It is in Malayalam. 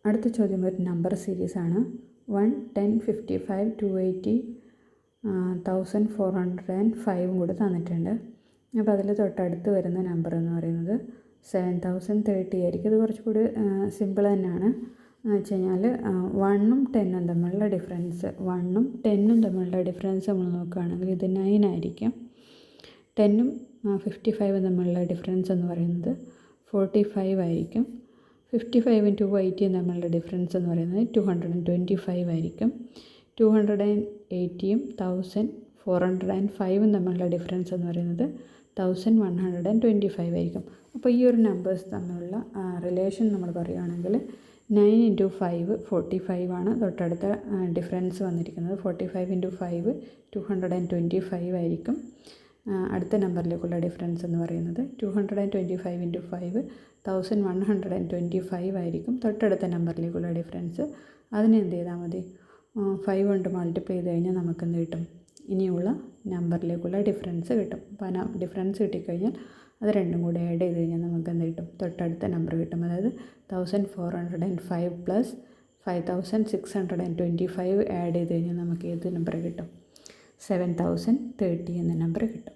അടുത്ത ചോദ്യം ഒരു നമ്പർ സീരീസാണ്. 1, 10, 55, 280, 1405 കൂടെ തന്നിട്ടുണ്ട്. അപ്പോൾ അതിൽ തൊട്ടടുത്ത് വരുന്ന നമ്പർ എന്ന് പറയുന്നത് 7030 ആയിരിക്കും. ഇത് കുറച്ചുകൂടി സിമ്പിൾ തന്നെയാണ്. എന്ന് വെച്ച് കഴിഞ്ഞാൽ 1ഉം 10ഉം തമ്മിലുള്ള ഡിഫറൻസ് 1ഉം 10ഉം തമ്മിലുള്ള ഡിഫറൻസ് നമ്മൾ നോക്കുകയാണെങ്കിൽ ഇത് 9 ആയിരിക്കും. 10ഉം 55ഉം തമ്മിലുള്ള ഡിഫറൻസ് എന്ന് പറയുന്നത് 45 ആയിരിക്കും. 55ഉം 280ഉം തമ്മിലുള്ള ഡിഫറൻസ് എന്ന് പറയുന്നത് 225 ആയിരിക്കും. 280ഉം 1405ഉം തമ്മിലുള്ള ഡിഫറൻസ് എന്ന് പറയുന്നത് 1125 ആയിരിക്കും. അപ്പോൾ ഈ ഒരു നമ്പേഴ്സ് തമ്മിലുള്ള റിലേഷൻ നമ്മൾ പറയുകയാണെങ്കിൽ 9 × 5 45 ആണ് തൊട്ടടുത്ത ഡിഫറൻസ് വന്നിരിക്കുന്നത്. 45 × 5 225 ആയിരിക്കും. അടുത്ത നമ്പറിലേക്കുള്ള ഡിഫറൻസ് എന്ന് പറയുന്നത് 225 × 5 1125 ആയിരിക്കും. തൊട്ടടുത്ത നമ്പറിലേക്കുള്ള ഡിഫറൻസ് അതിനെ എന്ത് ചെയ്താൽ മതി, 5 കൊണ്ട് മൾട്ടിപ്ലൈ ചെയ്ത് കഴിഞ്ഞാൽ നമുക്ക് എന്ത് കിട്ടും, ഇനിയുള്ള നമ്പറിലേക്കുള്ള ഡിഫറൻസ് കിട്ടും. അപ്പോൾ ആ ഡിഫറൻസ് കിട്ടിക്കഴിഞ്ഞാൽ അത് രണ്ടും കൂടി ആഡ് ചെയ്ത് കഴിഞ്ഞാൽ നമുക്ക് എന്ത് കിട്ടും, തൊട്ടടുത്ത നമ്പർ കിട്ടും. അതായത് 1405 + 5625 ആഡ് ചെയ്ത് കഴിഞ്ഞാൽ നമുക്ക് ഏത് നമ്പർ കിട്ടും, 7030 എന്ന നമ്പർ കിട്ടും.